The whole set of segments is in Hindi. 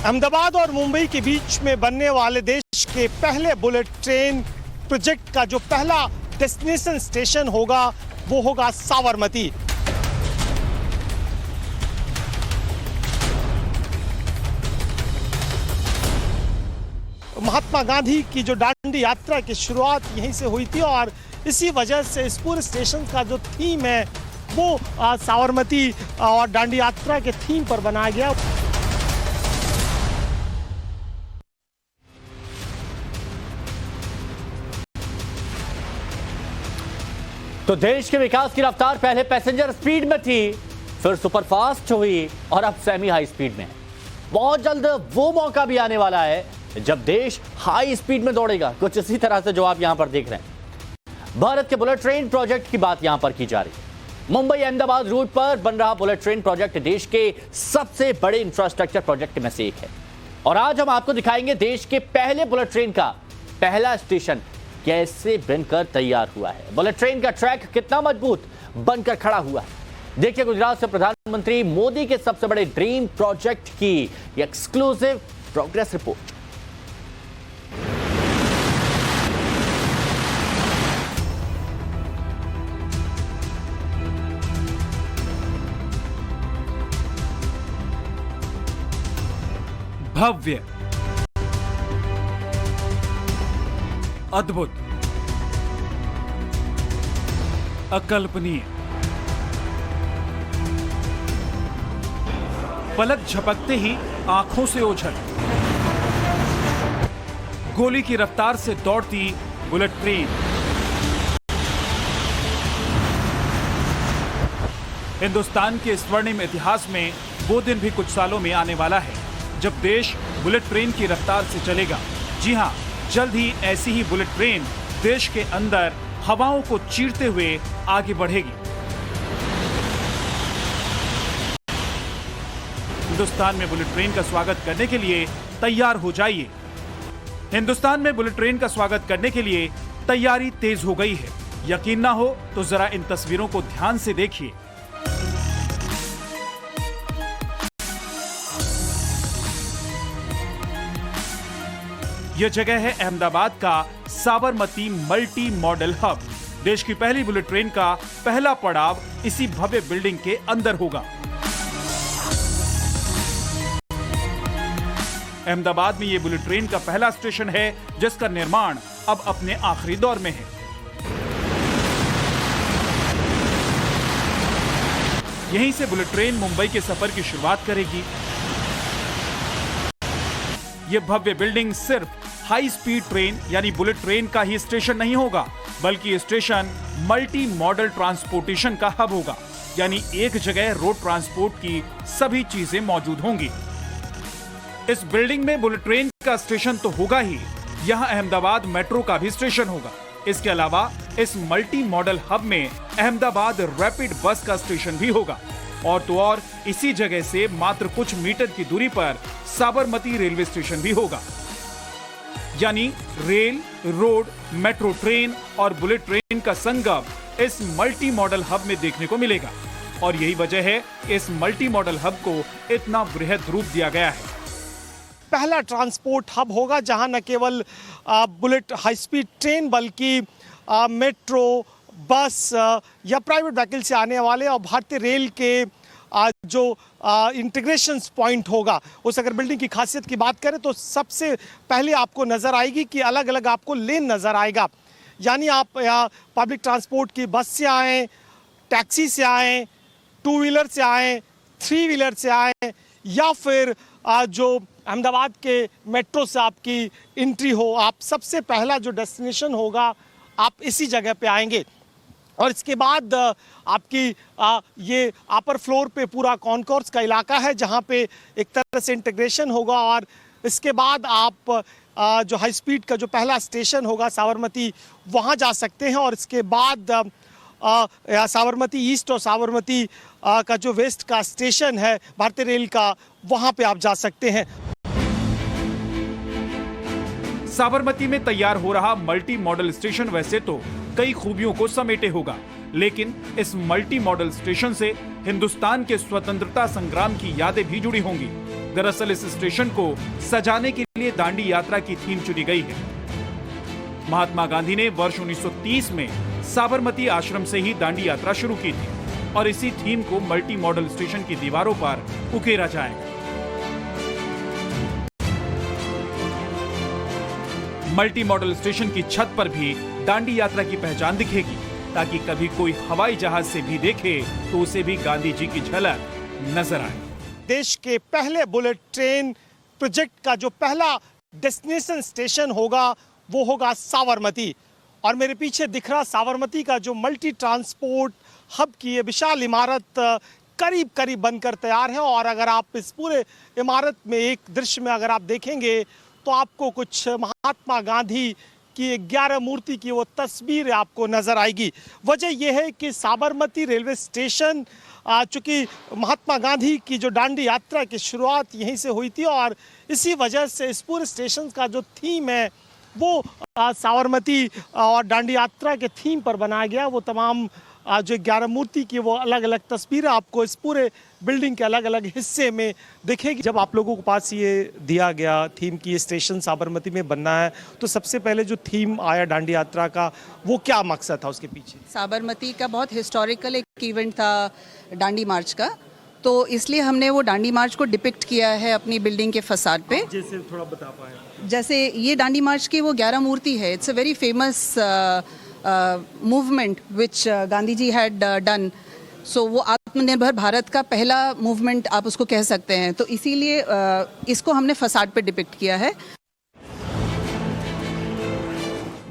अहमदाबाद और मुंबई के बीच में बनने वाले देश के पहले बुलेट ट्रेन प्रोजेक्ट का जो पहला डेस्टिनेशन स्टेशन होगा वो होगा साबरमती। महात्मा गांधी की जो दांडी यात्रा की शुरुआत यहीं से हुई थी और इसी वजह से इस पूरे स्टेशन का जो थीम है वो साबरमती और दांडी यात्रा के थीम पर बनाया गया। तो देश के विकास की रफ्तार पहले पैसेंजर स्पीड में थी, फिर सुपरफास्ट हुई और अब सेमी हाई स्पीड में। बहुत जल्द वो मौका भी आने वाला है जब देश हाई स्पीड में दौड़ेगा। कुछ इसी तरह से जो आप यहां पर देख रहे हैं, भारत के बुलेट ट्रेन प्रोजेक्ट की बात यहां पर की जा रही है। मुंबई अहमदाबाद रूट पर बन रहा बुलेट ट्रेन प्रोजेक्ट देश के सबसे बड़े इंफ्रास्ट्रक्चर प्रोजेक्ट में से एक है और आज हम आपको दिखाएंगे देश के पहले बुलेट ट्रेन का पहला स्टेशन कैसे बनकर तैयार हुआ है। बुलेट ट्रेन का ट्रैक कितना मजबूत बनकर खड़ा हुआ है। देखिए गुजरात से प्रधानमंत्री मोदी के सबसे बड़े ड्रीम प्रोजेक्ट की एक्सक्लूसिव प्रोग्रेस रिपोर्ट। भव्य, अद्भुत, अकल्पनीय, पलक झपकते ही आंखों से ओझल, गोली की रफ्तार से दौड़ती बुलेट ट्रेन। हिंदुस्तान के स्वर्णिम इतिहास में वो दिन भी कुछ सालों में आने वाला है जब देश बुलेट ट्रेन की रफ्तार से चलेगा। जी हां, जल्द ही ऐसी ही बुलेट ट्रेन देश के अंदर हवाओं को चीरते हुए आगे बढ़ेगी। हिंदुस्तान में बुलेट ट्रेन का स्वागत करने के लिए तैयार हो जाइए। हिंदुस्तान में बुलेट ट्रेन का स्वागत करने के लिए तैयारी तेज हो गई है। यकीन ना हो तो जरा इन तस्वीरों को ध्यान से देखिए। यह जगह है अहमदाबाद का साबरमती मल्टी मॉडल हब। देश की पहली बुलेट ट्रेन का पहला पड़ाव इसी भव्य बिल्डिंग के अंदर होगा। अहमदाबाद में यह बुलेट ट्रेन का पहला स्टेशन है जिसका निर्माण अब अपने आखिरी दौर में है। यहीं से बुलेट ट्रेन मुंबई के सफर की शुरुआत करेगी। यह भव्य बिल्डिंग सिर्फ हाई स्पीड ट्रेन यानी बुलेट ट्रेन का ही स्टेशन नहीं होगा, बल्कि स्टेशन मल्टी मॉडल ट्रांसपोर्टेशन का हब होगा। यानी एक जगह रोड ट्रांसपोर्ट की सभी चीजें मौजूद होंगी। इस बिल्डिंग में बुलेट ट्रेन का स्टेशन तो होगा ही, यहां अहमदाबाद मेट्रो का भी स्टेशन होगा। इसके अलावा इस मल्टी मॉडल हब में अहमदाबाद रैपिड बस का स्टेशन भी होगा। और तो और इसी जगह से मात्र कुछ मीटर की दूरी पर साबरमती रेलवे स्टेशन भी होगा। यानी रेल, रोड, मेट्रो ट्रेन और बुलेट ट्रेन का संगम इस मल्टी मॉडल हब में देखने को मिलेगा। और यही वजह है कि इस मल्टी मॉडल हब को इतना बृहद रूप दिया गया है। पहला ट्रांसपोर्ट हब होगा जहां न केवल बुलेट हाई स्पीड ट्रेन बल्कि मेट्रो, बस या प्राइवेट व्हीकल से आने वाले और भारतीय रेल के जो इंटीग्रेशन पॉइंट होगा। उस अगर बिल्डिंग की खासियत की बात करें तो सबसे पहले आपको नज़र आएगी कि अलग अलग आपको लेन नज़र आएगा। यानी आप यहाँ पब्लिक ट्रांसपोर्ट की बस से आएँ, टैक्सी से आएँ, टू व्हीलर से आएँ, थ्री व्हीलर से आएँ या फिर जो अहमदाबाद के मेट्रो से आपकी एंट्री हो, आप सबसे पहला जो डेस्टिनेशन होगा आप इसी जगह पे आएंगे। और इसके बाद आपकी ये अपर फ्लोर पे पूरा कॉन्कोर्स का इलाका है जहाँ पे एक तरह से इंटीग्रेशन होगा। और इसके बाद आप जो हाई स्पीड का जो पहला स्टेशन होगा साबरमती, वहाँ जा सकते हैं। और इसके बाद साबरमती ईस्ट और साबरमती का जो वेस्ट का स्टेशन है भारतीय रेल का, वहाँ पे आप जा सकते हैं। साबरमती में तैयार हो रहा मल्टी मॉडल स्टेशन वैसे तो कई खूबियों को समेटे होगा, लेकिन इस मल्टी मॉडल स्टेशन से हिंदुस्तान के स्वतंत्रता संग्राम की यादें भी जुड़ी होंगी। दरअसल इस स्टेशन को सजाने के लिए दांडी यात्रा की थीम चुनी गई है। महात्मा गांधी ने वर्ष 1930 में साबरमती आश्रम से ही दांडी यात्रा शुरू की थी और इसी थीम को मल्टी मॉडल स्टेशन की दीवारों पर उकेरा जाएगा। मल्टी मॉडल स्टेशन की छत पर भी दांडी यात्रा की पहचान दिखेगी, ताकि कभी कोई हवाई जहाज से भी देखे तो उसे भी गांधी जी की झलक नजर आए। देश के पहले बुलेट ट्रेन प्रोजेक्ट का जो पहला डेस्टिनेशन स्टेशन होगा वो होगा साबरमती। और मेरे पीछे दिख रहा साबरमती का जो मल्टी ट्रांसपोर्ट हब की ये विशाल इमारत करीब करीब बनकर तैयार है। और अगर आप इस पूरे इमारत में एक दृश्य में अगर आप देखेंगे तो आपको कुछ महात्मा गांधी की 11 मूर्ति की वो तस्वीर आपको नजर आएगी। वजह यह है कि साबरमती रेलवे स्टेशन चूँकि महात्मा गांधी की जो दांडी यात्रा की शुरुआत यहीं से हुई थी और इसी वजह से इस पूरे स्टेशन का जो थीम है वो साबरमती और दांडी यात्रा के थीम पर बनाया गया। वो तमाम जो 11 मूर्ति की वो अलग अलग तस्वीरें आपको इस पूरे बिल्डिंग के अलग अलग हिस्से में दिखेगी। जब आप लोगों के पास ये दिया गया थीम की स्टेशन साबरमती में बनना है तो सबसे पहले जो थीम आया दांडी यात्रा का वो क्या मकसद था उसके पीछे? साबरमती का बहुत हिस्टोरिकल एक इवेंट था दांडी मार्च का, तो इसलिए हमने वो दांडी मार्च को डिपिक्ट किया है अपनी बिल्डिंग के फसाद पे। जैसे थोड़ा बता पाए। जैसे ये दांडी मार्च की वो 11 मूर्ति है। It's a very famous movement which Gandhi ji had done. So वो आत्मनिर्भर भारत का पहला मूवमेंट आप उसको कह सकते हैं, तो इसीलिए इसको हमने फसाद पे डिपिक्ट किया है।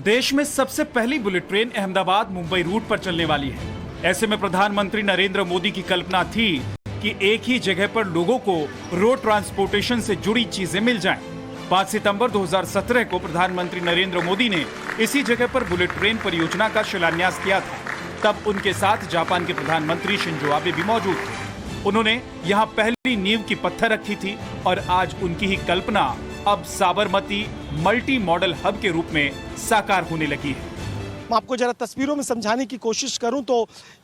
देश में सबसे पहली bullet train Ahmedabad Mumbai route पर चलने वाली है। ऐसे में प्रधानमंत्री नरेंद्र मोदी की कल्पना थी कि एक ही जगह पर लोगों को रोड ट्रांसपोर्टेशन से जुड़ी चीजें मिल जाएं। 5 सितंबर 2017 को प्रधानमंत्री नरेंद्र मोदी ने इसी जगह पर बुलेट ट्रेन परियोजना का शिलान्यास किया था। तब उनके साथ जापान के प्रधानमंत्री शिंजो आबे भी मौजूद थे। उन्होंने यहाँ पहली नींव की पत्थर रखी थी और आज उनकी ही कल्पना अब साबरमती मल्टी मॉडल हब के रूप में साकार होने लगी है। मैं आपको जरा तस्वीरों में समझाने की कोशिश करूं तो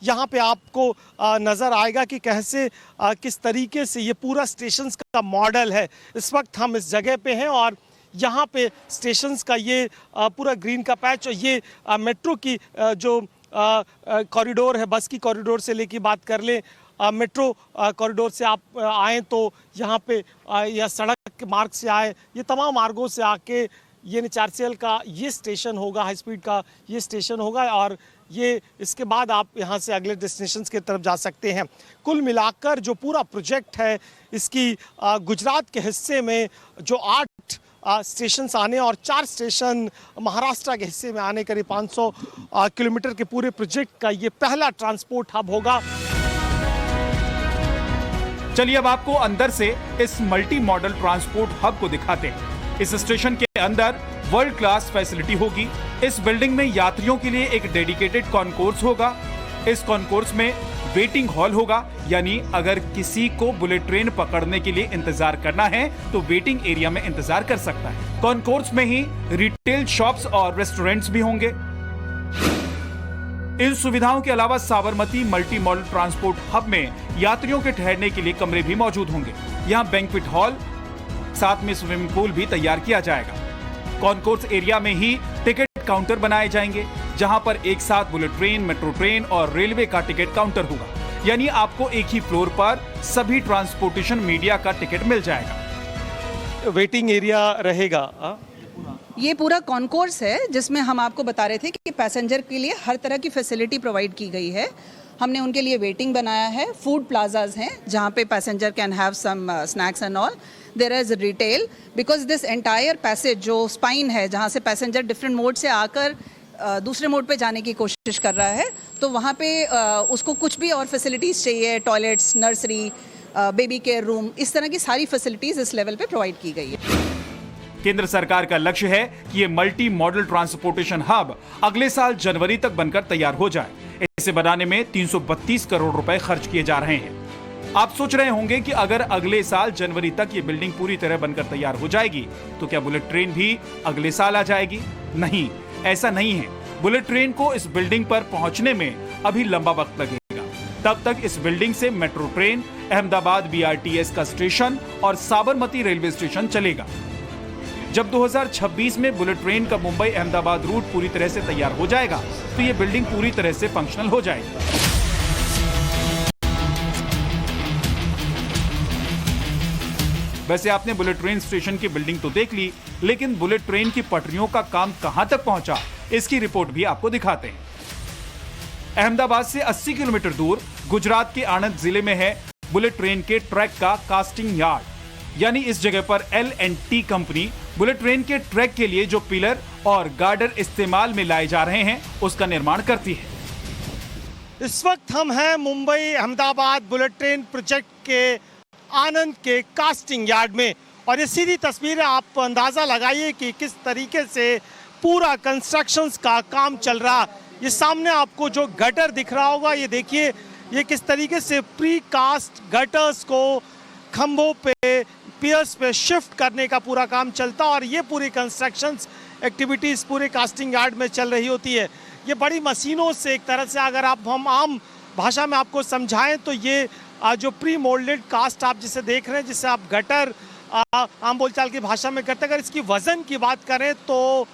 यहाँ पे आपको नज़र आएगा कि कैसे किस तरीके से ये पूरा स्टेशन का मॉडल है। इस वक्त हम इस जगह पे हैं और यहाँ पे स्टेशंस का ये पूरा ग्रीन का पैच और ये मेट्रो की जो कॉरिडोर है, बस की कॉरिडोर से लेके बात कर लें मेट्रो कॉरिडोर से आप आएँ तो यहाँ पे या सड़क के मार्ग से आए, ये तमाम मार्गों से आके ये NHRCL का ये स्टेशन होगा, हाई स्पीड का ये स्टेशन होगा और ये इसके बाद आप यहाँ से अगले डेस्टिनेशंस की तरफ जा सकते हैं। कुल मिलाकर जो पूरा प्रोजेक्ट है इसकी गुजरात के हिस्से में जो 8 स्टेशंस आने और 4 स्टेशन महाराष्ट्र के हिस्से में आने, करीब 500 किलोमीटर के पूरे प्रोजेक्ट का ये पहला ट्रांसपोर्ट हब होगा। चलिए अब आपको अंदर से इस मल्टी मॉडल ट्रांसपोर्ट हब को दिखाते हैं। इस स्टेशन के अंदर वर्ल्ड क्लास फैसिलिटी होगी। इस बिल्डिंग में यात्रियों के लिए एक डेडिकेटेड कॉन्कोर्स होगा। इस कॉन्कोर्स में वेटिंग हॉल होगा, यानी अगर किसी को बुलेट ट्रेन पकड़ने के लिए इंतजार करना है तो वेटिंग एरिया में इंतजार कर सकता है। कॉन्कोर्स में ही रिटेल शॉप्स और रेस्टोरेंट्स भी होंगे। इन सुविधाओं के अलावा Sabarmati multi modal transport hub में यात्रियों के ठहरने के लिए कमरे भी मौजूद होंगे। यहाँ बैंक्वेट हॉल, साथ में स्विमिंग पूल भी तैयार किया जाएगा। कॉन्कोर्स एरिया में ही टिकट काउंटर बनाए जाएंगे, जहां पर एक साथ बुलेट ट्रेन, मेट्रो ट्रेन और रेलवे का टिकट काउंटर होगा। यानी आपको एक ही फ्लोर पर सभी ट्रांसपोर्टेशन मीडिया का टिकट मिल जाएगा। वेटिंग एरिया रहेगा। ये पूरा कॉन्कोर्स है जिसमें हम आपको बता रहे थे कि पैसेंजर के लिए हर तरह की फैसिलिटी प्रोवाइड की गई है। हमने उनके लिए वेटिंग बनाया है, फूड प्लाजाज हैं जहाँ पे passenger can have some snacks and all. There is retail because this entire passage जो स्पाइन है जहाँ से पैसेंजर डिफरेंट मोड से आकर दूसरे मोड पे जाने की कोशिश कर रहा है, तो वहाँ पे उसको कुछ भी और फैसिलिटीज़ चाहिए, toilets, nursery, baby care room, इस तरह की सारी फैसिलिटीज़ इस लेवल पे प्रोवाइड की गई है। केंद्र सरकार का लक्ष्य है कि ये मल्टी मॉडल ट्रांसपोर्टेशन हब अगले साल जनवरी तक बनकर तैयार हो जाए। इसे बनाने में 332 करोड़ रुपए खर्च किए जा रहे हैं। आप सोच रहे होंगे कि अगर अगले साल जनवरी तक ये बिल्डिंग पूरी तरह बनकर तैयार हो जाएगी तो क्या बुलेट ट्रेन भी अगले साल आ जाएगी? नहीं, ऐसा नहीं है। बुलेट ट्रेन को इस बिल्डिंग पर पहुंचने में अभी लंबा वक्त लगेगा। तब तक इस बिल्डिंग से मेट्रो ट्रेन, अहमदाबाद BRTS का स्टेशन और साबरमती रेलवे स्टेशन चलेगा। जब 2026 में बुलेट ट्रेन का मुंबई अहमदाबाद रूट पूरी तरह से तैयार हो जाएगा तो ये बिल्डिंग पूरी तरह से फंक्शनल हो जाएगी। वैसे आपने बुलेट ट्रेन स्टेशन की बिल्डिंग तो देख ली, लेकिन बुलेट ट्रेन की पटरियों का काम कहां तक पहुंचा, इसकी रिपोर्ट भी आपको दिखाते हैं। अहमदाबाद से 80 किलोमीटर दूर गुजरात के आणंद जिले में है बुलेट ट्रेन के ट्रैक का कास्टिंग यार्ड। यानी इस जगह पर L&T कंपनी बुलेट ट्रेन के ट्रैक के लिए जो पिलर और गार्डर इस्तेमाल में लाए जा रहे हैं उसका निर्माण करती है। इस वक्त हम हैं Mumbai Ahmedabad bullet train project के आनंद के कास्टिंग यार्ड में, और ये सीधी तस्वीर है। आप अंदाजा लगाइए कि किस तरीके से पूरा कंस्ट्रक्शंस का काम चल रहा। ये सामने आपको जो गटर दिख रहा होगा, ये देखिए ये किस तरीके से प्री कास्ट गटर्स को खंभों पे, पियर्स पे शिफ्ट करने का पूरा काम चलता, और ये पूरी कंस्ट्रक्शंस एक्टिविटीज पूरे कास्टिंग यार्ड में चल रही होती है। ये बड़ी मशीनों से, एक तरह से अगर हम आम भाषा में आपको समझाएं तो ये जो प्री मोल्डेड कास्ट आप जिसे देख रहे हैं, जिसे आप गटर आम बोलचाल की भाषा में करते हैं, अगर इसकी वजन की बात करें तो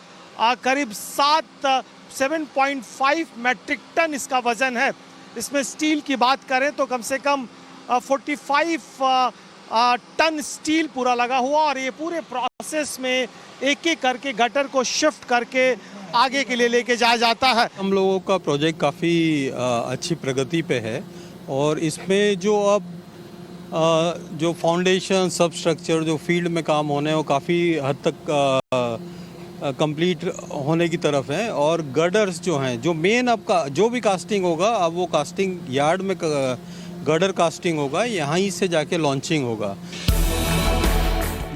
करीब 7.5 मैट्रिक टन इसका वजन है। इसमें स्टील की बात करें तो कम से कम 45 टन स्टील पूरा लगा हुआ, और ये पूरे प्रोसेस में एक एक करके गटर को शिफ्ट करके आगे के लिए लेके जाया जाता है। हम लोगों का प्रोजेक्ट काफ़ी अच्छी प्रगति पे है, और इसमें जो अब जो फाउंडेशन सब स्ट्रक्चर जो फील्ड में काम होने हैं वो काफ़ी हद तक कंप्लीट होने की तरफ है। और गर्डर्स जो हैं, जो मेन अब का जो भी कास्टिंग होगा, अब वो कास्टिंग यार्ड में गर्डर कास्टिंग होगा, यहाँ ही से जाके लॉन्चिंग होगा।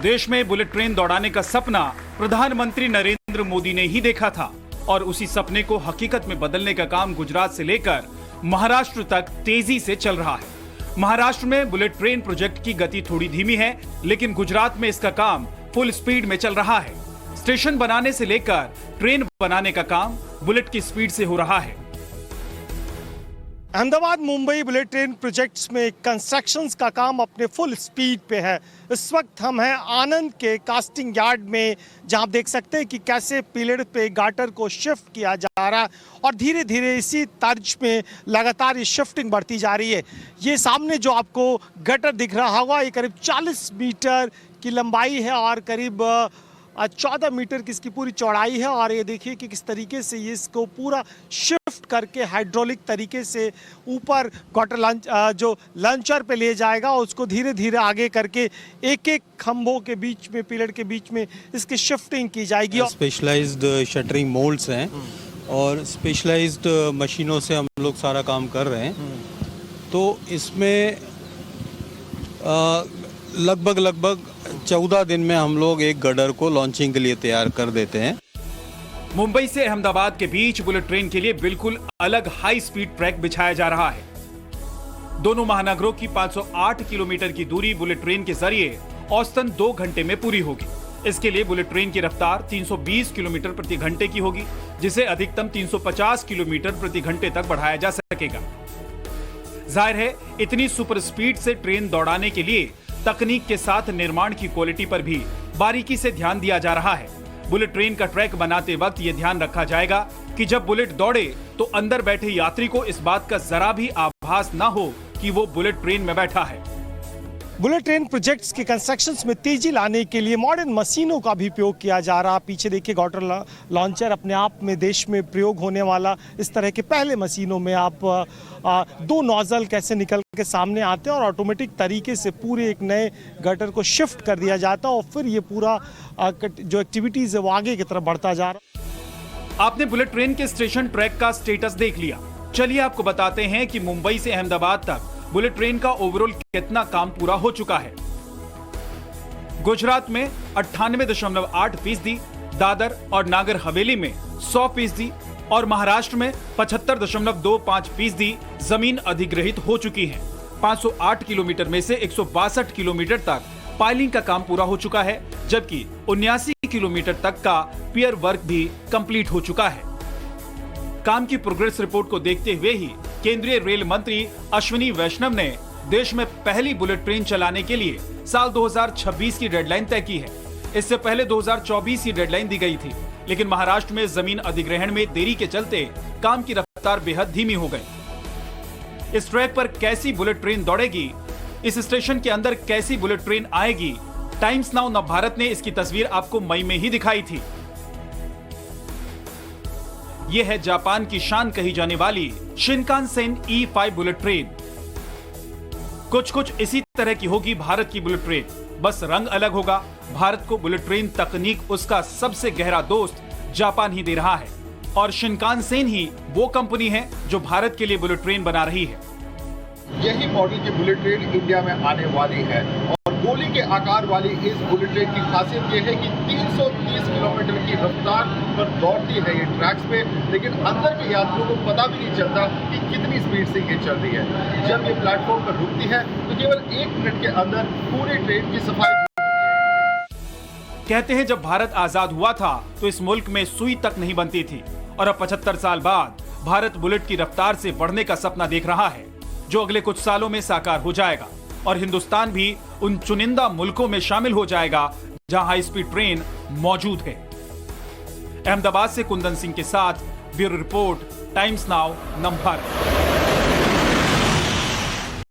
देश में बुलेट ट्रेन दौड़ाने का सपना प्रधानमंत्री नरेंद्र मोदी ने ही देखा था, और उसी सपने को हकीकत में बदलने का काम गुजरात से लेकर महाराष्ट्र तक तेजी से चल रहा है। महाराष्ट्र में बुलेट ट्रेन प्रोजेक्ट की गति थोड़ी धीमी है, लेकिन गुजरात में इसका काम फुल स्पीड में चल रहा है। स्टेशन बनाने से लेकर ट्रेन बनाने का काम बुलेट की स्पीड से हो रहा है। Ahmedabad Mumbai bullet train projects में कंस्ट्रक्शंस का काम अपने फुल स्पीड पे है। इस वक्त हम हैं आनंद के कास्टिंग यार्ड में, जहां आप देख सकते हैं कि कैसे पिलर पे गार्टर को शिफ्ट किया जा रहा है, और धीरे धीरे इसी तर्ज में लगातार ये शिफ्टिंग बढ़ती जा रही है। ये सामने जो आपको गटर दिख रहा होगा, ये करीब 40 मीटर की लंबाई है और करीब 14 मीटर की इसकी पूरी चौड़ाई है। और ये देखिए कि किस तरीके से ये इसको पूरा शिफ्ट करके हाइड्रोलिक तरीके से ऊपर गटर जो लॉन्चर पे ले जाएगा, और उसको धीरे धीरे आगे करके एक एक खंभों के बीच में, पिलर के बीच में इसकी शिफ्टिंग की जाएगी। स्पेशलाइज्ड शटरिंग मोल्ड्स हैं और स्पेशलाइज्ड मशीनों से हम लोग सारा काम कर रहे हैं। तो इसमें लगभग 14 दिन में हम लोग एक गडर को लॉन्चिंग के लिए तैयार कर देते हैं। मुंबई से अहमदाबाद के बीच बुलेट ट्रेन के लिए बिल्कुल अलग हाई स्पीड ट्रैक बिछाया जा रहा है। दोनों महानगरों की 508 किलोमीटर की दूरी बुलेट ट्रेन के जरिए औसतन 2 घंटे में पूरी होगी। इसके लिए बुलेट ट्रेन की रफ्तार 320 किलोमीटर प्रति घंटे की होगी, जिसे अधिकतम 350 किलोमीटर प्रति घंटे तक बढ़ाया जा सकेगा। जाहिर है, इतनी सुपर स्पीड से ट्रेन दौड़ाने के लिए तकनीक के साथ निर्माण की क्वालिटी पर भी बारीकी से ध्यान दिया जा रहा है। बुलेट ट्रेन का ट्रैक बनाते वक्त यह ध्यान रखा जाएगा कि जब बुलेट दौड़े तो अंदर बैठे यात्री को इस बात का जरा भी आभास न हो कि वो बुलेट ट्रेन में बैठा है। बुलेट ट्रेन प्रोजेक्ट्स के कंस्ट्रक्शंस में तेजी लाने के लिए मॉडर्न मशीनों का भी उपयोग किया जा रहा। पीछे देखिए गॉटर लॉन्चर, अपने आप में देश में प्रयोग होने वाला इस तरह के पहले मशीनों में आप 2 नोजल कैसे निकल के सामने आते हैं और ऑटोमेटिक तरीके से पूरे एक नए गटर को शिफ्ट कर दिया जाता है, और फिर ये पूरा जो एक्टिविटीज है वो आगे की तरफ बढ़ता जा रहा। आपने बुलेट ट्रेन के स्टेशन ट्रैक का स्टेटस देख लिया। चलिए आपको बताते हैं कि मुंबई से अहमदाबाद तक बुलेट ट्रेन का ओवरऑल कितना काम पूरा हो चुका है। गुजरात में 98.8%, दादर और नागर हवेली में 100% और महाराष्ट्र में 75.25% जमीन अधिग्रहित हो चुकी है। 508 किलोमीटर में से 162 किलोमीटर तक पाइलिंग का काम पूरा हो चुका है, जबकि 79 किलोमीटर तक का पियर वर्क भी कंप्लीट हो चुका है। काम की प्रोग्रेस रिपोर्ट को देखते हुए ही केंद्रीय रेल मंत्री अश्विनी वैष्णव ने देश में पहली बुलेट ट्रेन चलाने के लिए साल 2026 की डेडलाइन तय की है। इससे पहले 2024 की डेडलाइन दी गई थी, लेकिन महाराष्ट्र में जमीन अधिग्रहण में देरी के चलते काम की रफ्तार बेहद धीमी हो गई। इस ट्रैक पर कैसी बुलेट ट्रेन दौड़ेगी, इस स्टेशन के अंदर कैसी बुलेट ट्रेन आएगी, टाइम्स नाउ नवभारत ने इसकी तस्वीर आपको मई में ही दिखाई थी। यह है जापान की शान कही जाने वाली शिनकानसेन E5 बुलेट ट्रेन। कुछ इसी तरह की होगी भारत की बुलेट ट्रेन, बस रंग अलग होगा। भारत को बुलेट ट्रेन तकनीक उसका सबसे गहरा दोस्त जापान ही दे रहा है, और शिनकानसेन ही वो कंपनी है जो भारत के लिए बुलेट ट्रेन बना रही है। यही मॉडल की बुलेट ट्रेन इंडिया में आने वाली है, और गोली के आकार वाली इस बुलेट ट्रेन की खासियत यह है कि 330 किलोमीटर की रफ्तार पर दौड़ती है ये ट्रैक्स पे, लेकिन अंदर के यात्रियों को पता भी नहीं चलता कि कितनी स्पीड से ये चल रही है। जब ये प्लेटफॉर्म पर रुकती है तो केवल 1 मिनट के अंदर पूरी ट्रेन की सफाई। कहते हैं जब भारत आजाद हुआ था तो इस मुल्क में सुई तक नहीं बनती थी, और अब 75 साल बाद भारत बुलेट की रफ्तार से बढ़ने का सपना देख रहा है, जो अगले कुछ सालों में साकार हो जाएगा, और हिंदुस्तान भी उन चुनिंदा मुल्कों में शामिल हो जाएगा जहां हाई स्पीड ट्रेन मौजूद है। अहमदाबाद से कुंदन सिंह के साथ bureau report, times now Navbharat.